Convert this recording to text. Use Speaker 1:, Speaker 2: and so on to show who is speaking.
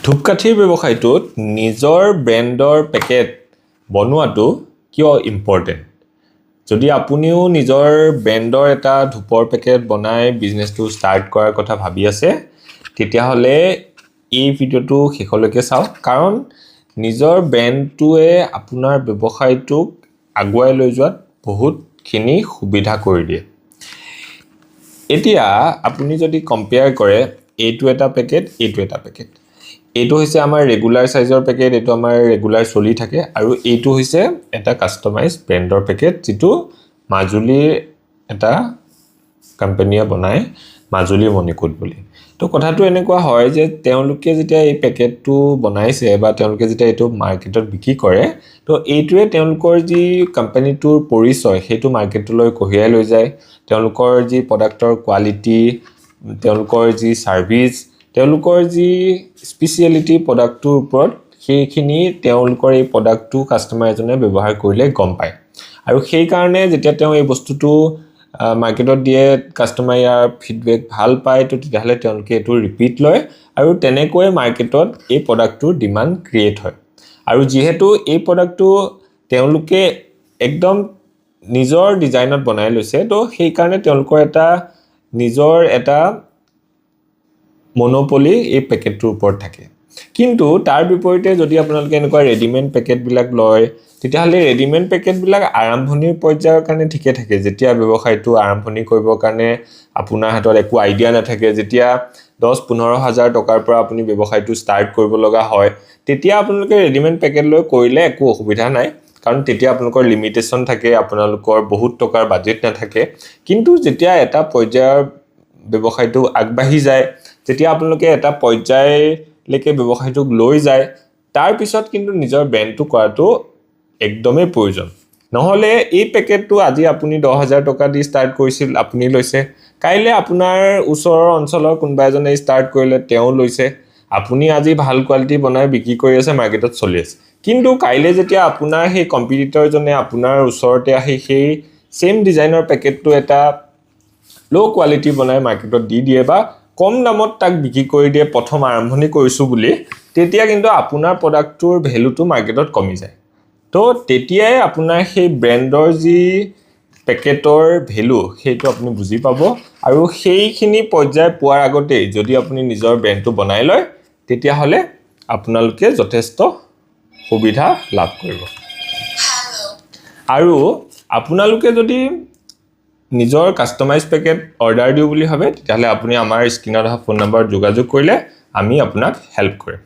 Speaker 1: ধূপকাঠিৰ ব্যৱসায়টোত নিজৰ ব্ৰেণ্ডৰ পেকেট বনোৱাটো কিয় ইম্পৰ্টেণ্ট? যদি আপুনিও নিজৰ ব্ৰেণ্ডৰ এটা ধূপৰ পেকেট বনাই বিজনেছটো ষ্টাৰ্ট কৰাৰ কথা ভাবি আছে, তেতিয়াহ'লে এই ভিডিঅ'টো শেষলৈকে চাওক, কাৰণ নিজৰ ব্ৰেণ্ডটোৱে আপোনাৰ ব্যৱসায়টোক আগুৱাই লৈ যোৱাত বহুতখিনি সুবিধা কৰি দিয়ে। এতিয়া আপুনি যদি কম্পেয়াৰ কৰে এইটো এটা পেকেট, এইটো এটা পেকেট, এইটো হৈছে আমাৰ ৰেগুলাৰ সাইজৰ পেকেট, এইটো আমাৰ ৰেগুলাৰ চলি থাকে, আৰু এইটো হৈছে এটা কাস্টমাইজ ব্ৰেণ্ডৰ পেকেট যেটো মাজুলীৰ এটা কোম্পানীয়ে বনায়, মাজুলী মণিকুট বুলি। তো কথাটো এনেকুৱা হয় যে তেওঁলোকে যেতিয়া এই পেকেটটো বনাইছে বা তেওঁলোকে যেতিয়া এইটো মাৰ্কেটত বিক্ৰী কৰে, তো এইটোৱে তেওঁলোকৰ যি কোম্পানীটোৰ পৰিচয় সেইটো মাৰ্কেটলৈ কঢ়িয়াই লৈ যায়। তেওঁলোকৰ যি প্ৰডাক্টৰ কোৱালিটি, তেওঁলোকৰ যি সাৰ্ভিস, তেওঁলোকৰ যি স্পেশালিটি প্ৰডাক্টটোৰ ওপৰত, সেইখিনি তেওঁলোকৰ এই প্ৰডাক্টটো কাস্টমাৰ এজনে ব্যৱহাৰ কৰিলে গম পায়। আৰু সেই কাৰণে যেতিয়া তেওঁ এই বস্তুটো মাৰ্কেটত দিয়ে, কাস্টমাৰ ইয়াৰ ফিডবেক ভাল পায়, তো তেতিয়াহ'লে তেওঁলোকে এইটো ৰিপিট লয়, আৰু তেনেকৈ মাৰ্কেটত এই প্ৰডাক্টটোৰ ডিমাণ্ড ক্ৰিয়েট হয়। আৰু যিহেতু এই প্ৰডাক্টটো তেওঁলোকে একদম নিজৰ ডিজাইনত বনাই লৈছে, তো সেই কাৰণে তেওঁলোকৰ এটা নিজৰ এটা মনোপলি এই পেকেটটোৰ ওপৰত থাকে। কিন্তু তাৰ বিপৰীতে যদি আপোনালোকে এনেকুৱা ৰেডিমেড পেকেটবিলাক লয়, তেতিয়াহ'লে ৰেডিমেড পেকেটবিলাক আৰম্ভণিৰ পৰ্যায়ৰ কাৰণে ঠিকে থাকে। যেতিয়া ব্যৱসায়টো আৰম্ভণি কৰিবৰ কাৰণে আপোনাৰ হাতত একো আইডিয়া নাথাকে, যেতিয়া 10-15 হাজাৰ টকাৰ পৰা আপুনি ব্যৱসায়টো ষ্টাৰ্ট কৰিব লগা হয়, তেতিয়া আপোনালোকে ৰেডিমেড পেকেট লৈ কৰিলে একো অসুবিধা নাই, কাৰণ তেতিয়া আপোনালোকৰ লিমিটেশন থাকে, আপোনালোকৰ বহুত টকাৰ বাজেট নাথাকে। কিন্তু যেতিয়া এটা পৰ্যায়ৰ ব্যৱসায়টো আগবাঢ়ি যায়, যেতিয়া আপোনালোকে এটা পৰ্যায়লৈকে ব্যৱসায়টোক লৈ যায়, তাৰ পিছত কিন্তু নিজৰ ব্ৰেণ্ডটো কৰাটো একদমেই প্ৰয়োজন। নহ'লে এই পেকেটটো আজি আপুনি 10,000 টকা দি ষ্টাৰ্ট কৰিছিল, আপুনি লৈছে, কাইলে আপোনাৰ ওচৰৰ অঞ্চলৰ কোনোবা এজনে ষ্টাৰ্ট কৰিলে, তেওঁ লৈছে, আপুনি আজি ভাল কোৱালিটি বনাই বিক্ৰী কৰি আছে, মাৰ্কেটত চলি আছে, কিন্তু কাইলে যেতিয়া আপোনাৰ সেই কম্পিটিটৰজনে আপোনাৰ ওচৰতে আহি সেই সেম ডিজাইনৰ পেকেটটো এটা লো কোৱালিটি বনাই মাৰ্কেটত দি দিয়ে বা কম দামত তাক বিক্ৰী কৰি দিয়ে প্ৰথম আৰম্ভণি কৰিছো বুলি, তেতিয়া কিন্তু আপোনাৰ প্ৰডাক্টটোৰ ভ্যালুটো মাৰ্কেটত কমি যায়। তো তেতিয়াই আপোনাৰ সেই ব্ৰেণ্ডৰ যি পেকেটৰ ভ্যালু সেইটো আপুনি বুজি পাব, আৰু সেইখিনি পৰ্যায় পোৱাৰ আগতেই যদি আপুনি নিজৰ ব্ৰেণ্ডটো বনাই লয়, তেতিয়াহ'লে আপোনালোকে যথেষ্ট সুবিধা লাভ কৰিব। আৰু আপোনালোকে যদি নিজৰ কাস্টমাইজ পেকেট অৰ্ডাৰ দিও বুলি ভাবে, তেতিয়াহ'লে আপুনি আমাৰ স্ক্ৰিনত অহা ফোন নম্বৰত যোগাযোগ কৰিলে আমি আপোনাক হেল্প কৰিম।